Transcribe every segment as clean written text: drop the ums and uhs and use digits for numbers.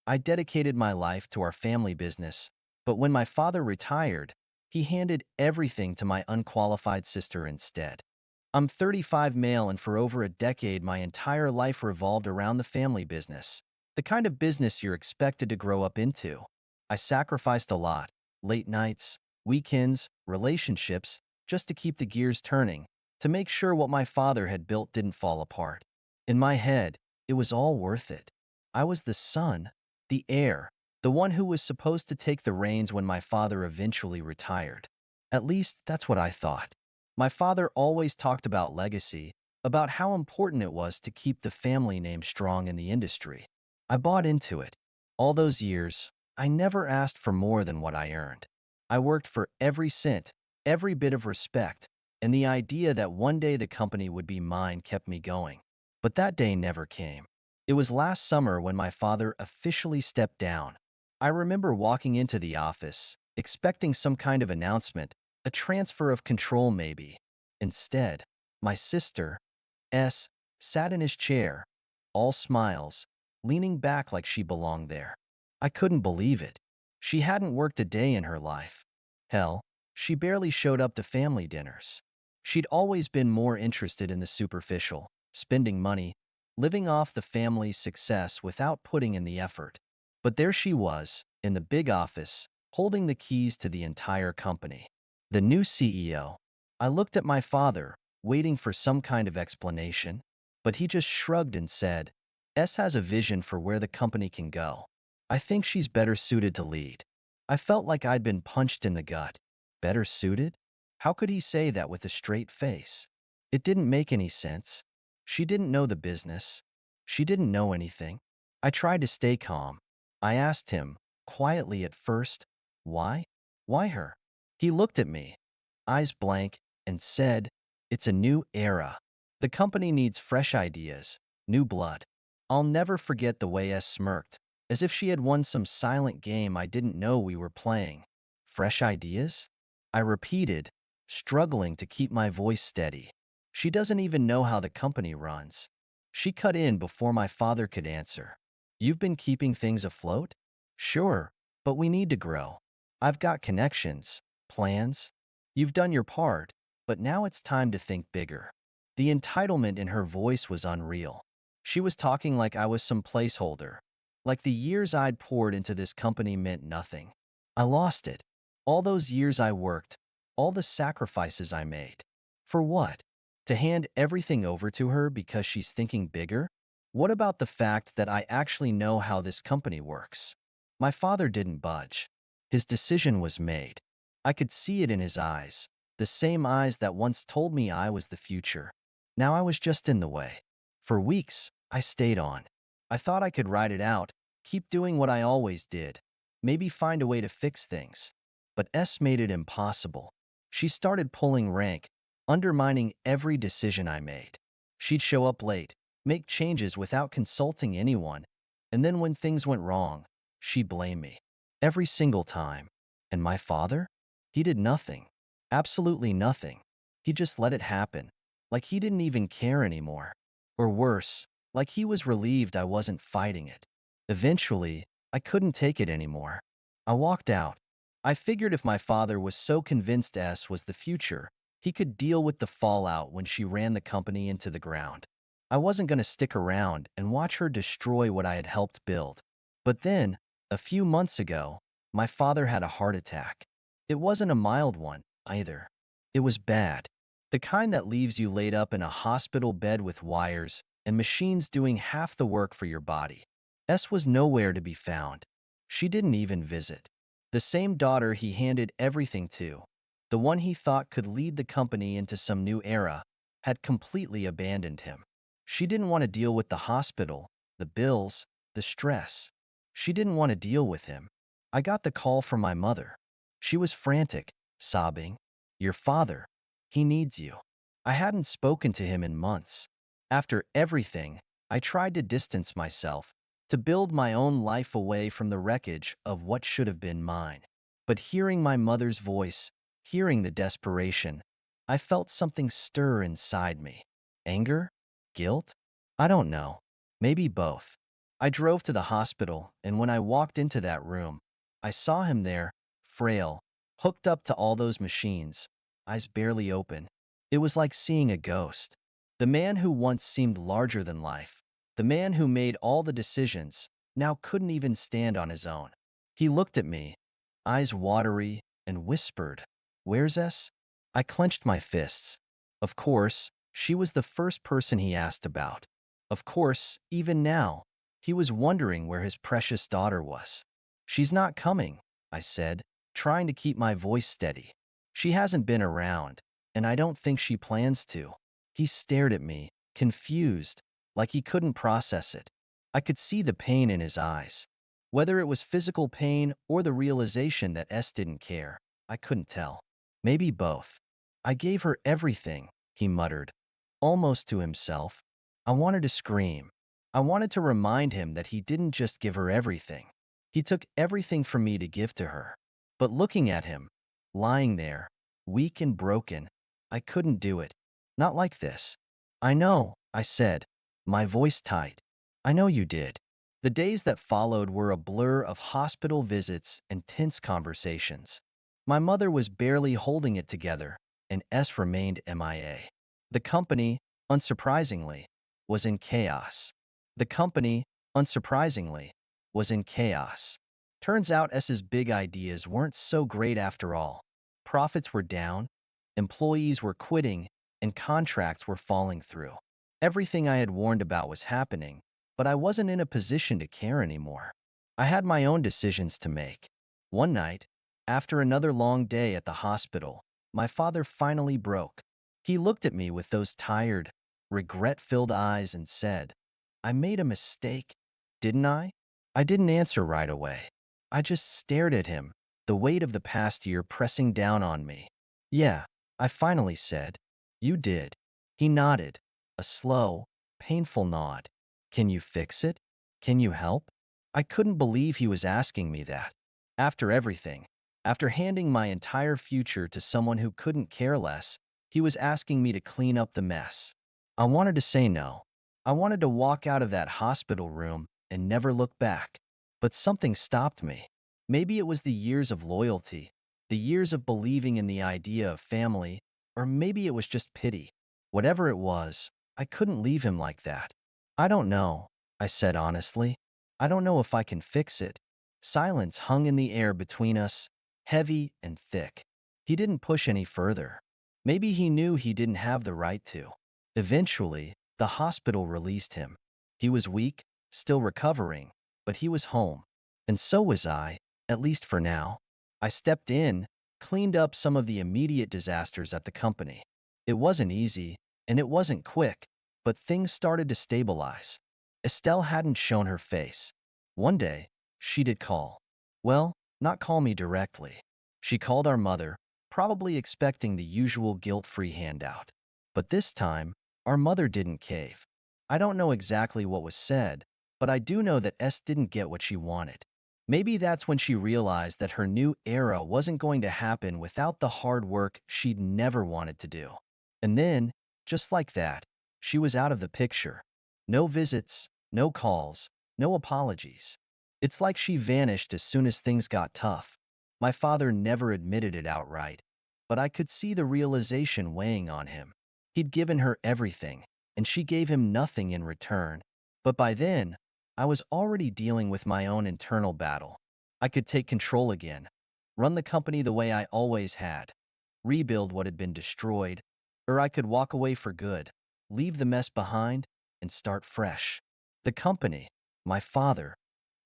I dedicated my life to our family business, but when my father retired, he handed everything to my unqualified sister instead. I'm 35 male, and for over a decade, my entire life revolved around the family business, the kind of business you're expected to grow up into. I sacrificed a lot, late nights, weekends, relationships, just to keep the gears turning, to make sure what my father had built didn't fall apart. In my head, it was all worth it. I was the son, the heir, the one who was supposed to take the reins when my father eventually retired. At least, that's what I thought. My father always talked about legacy, about how important it was to keep the family name strong in the industry. I bought into it. All those years, I never asked for more than what I earned. I worked for every cent, every bit of respect, and the idea that one day the company would be mine kept me going. But that day never came. It was last summer when my father officially stepped down. I remember walking into the office, expecting some kind of announcement, a transfer of control maybe. Instead, my sister, S, sat in his chair, all smiles, leaning back like she belonged there. I couldn't believe it. She hadn't worked a day in her life. Hell, she barely showed up to family dinners. She'd always been more interested in the superficial, spending money, living off the family's success without putting in the effort. But there she was, in the big office, holding the keys to the entire company. The new CEO. I looked at my father, waiting for some kind of explanation, but he just shrugged and said, S has a vision for where the company can go. I think she's better suited to lead. I felt like I'd been punched in the gut. Better suited? How could he say that with a straight face? It didn't make any sense. She didn't know the business. She didn't know anything. I tried to stay calm. I asked him, quietly at first, why? Why her? He looked at me, eyes blank, and said, it's a new era. The company needs fresh ideas, new blood. I'll never forget the way S smirked, as if she had won some silent game I didn't know we were playing. Fresh ideas? I repeated, struggling to keep my voice steady. She doesn't even know how the company runs. She cut in before my father could answer. You've been keeping things afloat? Sure, but we need to grow. I've got connections, plans. You've done your part, but now it's time to think bigger. The entitlement in her voice was unreal. She was talking like I was some placeholder, like the years I'd poured into this company meant nothing. I lost it. All those years I worked, all the sacrifices I made. For what? To hand everything over to her because she's thinking bigger? What about the fact that I actually know how this company works? My father didn't budge. His decision was made. I could see it in his eyes, the same eyes that once told me I was the future. Now I was just in the way. For weeks, I stayed on. I thought I could ride it out, keep doing what I always did, maybe find a way to fix things. But S made it impossible. She started pulling rank, undermining every decision I made. She'd show up late, make changes without consulting anyone, and then when things went wrong, she'd blame me. Every single time. And my father? He did nothing. Absolutely nothing. He just let it happen, like he didn't even care anymore. Or worse, like he was relieved I wasn't fighting it. Eventually, I couldn't take it anymore. I walked out. I figured if my father was so convinced S was the future, he could deal with the fallout when she ran the company into the ground. I wasn't going to stick around and watch her destroy what I had helped build. But then, a few months ago, my father had a heart attack. It wasn't a mild one, either. It was bad. The kind that leaves you laid up in a hospital bed with wires and machines doing half the work for your body. S was nowhere to be found. She didn't even visit. The same daughter he handed everything to, the one he thought could lead the company into some new era, had completely abandoned him. She didn't want to deal with the hospital, the bills, the stress. She didn't want to deal with him. I got the call from my mother. She was frantic, sobbing, your father, he needs you. I hadn't spoken to him in months. After everything, I tried to distance myself, to build my own life away from the wreckage of what should have been mine. But hearing my mother's voice, hearing the desperation, I felt something stir inside me. Anger? Guilt? I don't know. Maybe both. I drove to the hospital, and when I walked into that room, I saw him there, frail, hooked up to all those machines, eyes barely open. It was like seeing a ghost. The man who once seemed larger than life, the man who made all the decisions, now couldn't even stand on his own. He looked at me, eyes watery, and whispered, "Where's S?" I clenched my fists. Of course, she was the first person he asked about. Of course, even now, he was wondering where his precious daughter was. "She's not coming," I said, trying to keep my voice steady. "She hasn't been around, and I don't think she plans to." He stared at me, confused, like he couldn't process it. I could see the pain in his eyes. Whether it was physical pain or the realization that S didn't care, I couldn't tell. Maybe both. "I gave her everything," he muttered, almost to himself. I wanted to scream. I wanted to remind him that he didn't just give her everything. He took everything from me to give to her. But looking at him, lying there, weak and broken, I couldn't do it. Not like this. "I know," I said, my voice tight. "I know you did." The days that followed were a blur of hospital visits and tense conversations. My mother was barely holding it together, and S remained MIA. The company, unsurprisingly, was in chaos. The company, unsurprisingly, was in chaos. Turns out S's big ideas weren't so great after all. Profits were down, employees were quitting, and contracts were falling through. Everything I had warned about was happening, but I wasn't in a position to care anymore. I had my own decisions to make. One night, after another long day at the hospital, my father finally broke. He looked at me with those tired, regret-filled eyes and said, "I made a mistake, didn't I?" I didn't answer right away. I just stared at him, the weight of the past year pressing down on me. "Yeah," I finally said. "You did." He nodded, a slow, painful nod. "Can you fix it? Can you help?" I couldn't believe he was asking me that. After everything, after handing my entire future to someone who couldn't care less, he was asking me to clean up the mess. I wanted to say no. I wanted to walk out of that hospital room and never look back. But something stopped me. Maybe it was the years of loyalty, the years of believing in the idea of family, or maybe it was just pity. Whatever it was, I couldn't leave him like that. "I don't know," I said honestly. "I don't know if I can fix it." Silence hung in the air between us, heavy and thick. He didn't push any further. Maybe he knew he didn't have the right to. Eventually, the hospital released him. He was weak, still recovering, but he was home. And so was I, at least for now. I stepped in, cleaned up some of the immediate disasters at the company. It wasn't easy, and it wasn't quick, but things started to stabilize. Estelle hadn't shown her face. One day, she did call. Well, not call me directly. She called our mother, probably expecting the usual guilt-free handout. But this time, our mother didn't cave. I don't know exactly what was said, but I do know that S didn't get what she wanted. Maybe that's when she realized that her new era wasn't going to happen without the hard work she'd never wanted to do. And then, just like that, she was out of the picture. No visits, no calls, no apologies. It's like she vanished as soon as things got tough. My father never admitted it outright, but I could see the realization weighing on him. He'd given her everything, and she gave him nothing in return. But by then, I was already dealing with my own internal battle. I could take control again, run the company the way I always had, rebuild what had been destroyed, or I could walk away for good, leave the mess behind, and start fresh. The company, my father,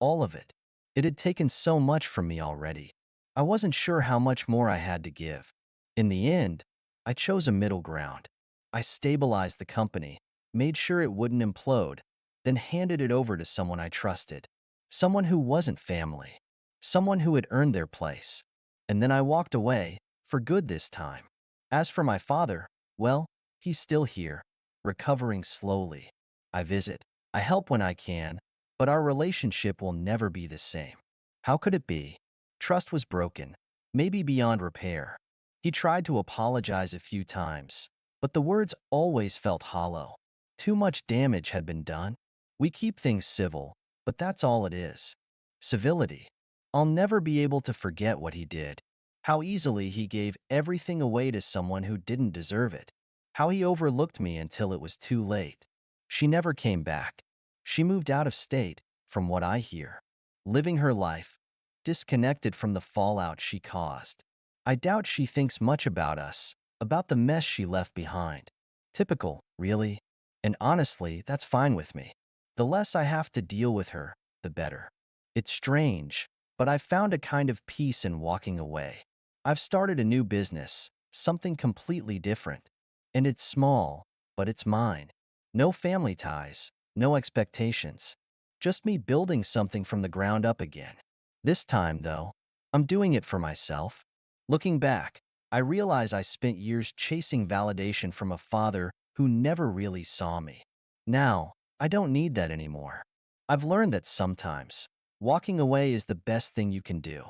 all of it. It had taken so much from me already. I wasn't sure how much more I had to give. In the end, I chose a middle ground. I stabilized the company, made sure it wouldn't implode, then handed it over to someone I trusted. Someone who wasn't family. Someone who had earned their place. And then I walked away, for good this time. As for my father, well, he's still here, recovering slowly. I visit. I help when I can, but our relationship will never be the same. How could it be? Trust was broken, maybe beyond repair. He tried to apologize a few times, but the words always felt hollow. Too much damage had been done. We keep things civil, but that's all it is. Civility. I'll never be able to forget what he did. How easily he gave everything away to someone who didn't deserve it. How he overlooked me until it was too late. She never came back. She moved out of state, from what I hear. Living her life, disconnected from the fallout she caused. I doubt she thinks much about us, about the mess she left behind. Typical, really. And honestly, that's fine with me. The less I have to deal with her, the better. It's strange, but I've found a kind of peace in walking away. I've started a new business, something completely different. And it's small, but it's mine. No family ties, no expectations. Just me building something from the ground up again. This time, though, I'm doing it for myself. Looking back, I realize I spent years chasing validation from a father who never really saw me. Now, I don't need that anymore. I've learned that sometimes, walking away is the best thing you can do.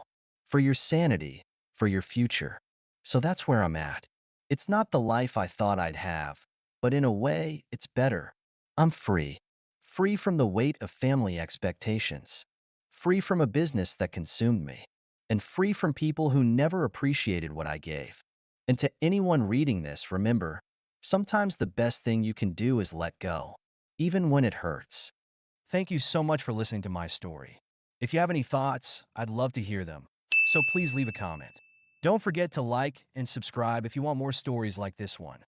For your sanity, for your future. So that's where I'm at. It's not the life I thought I'd have, but in a way, it's better. I'm free. Free from the weight of family expectations. Free from a business that consumed me. And free from people who never appreciated what I gave. And to anyone reading this, remember, sometimes the best thing you can do is let go, even when it hurts. Thank you so much for listening to my story. If you have any thoughts, I'd love to hear them. So please leave a comment. Don't forget to like and subscribe if you want more stories like this one.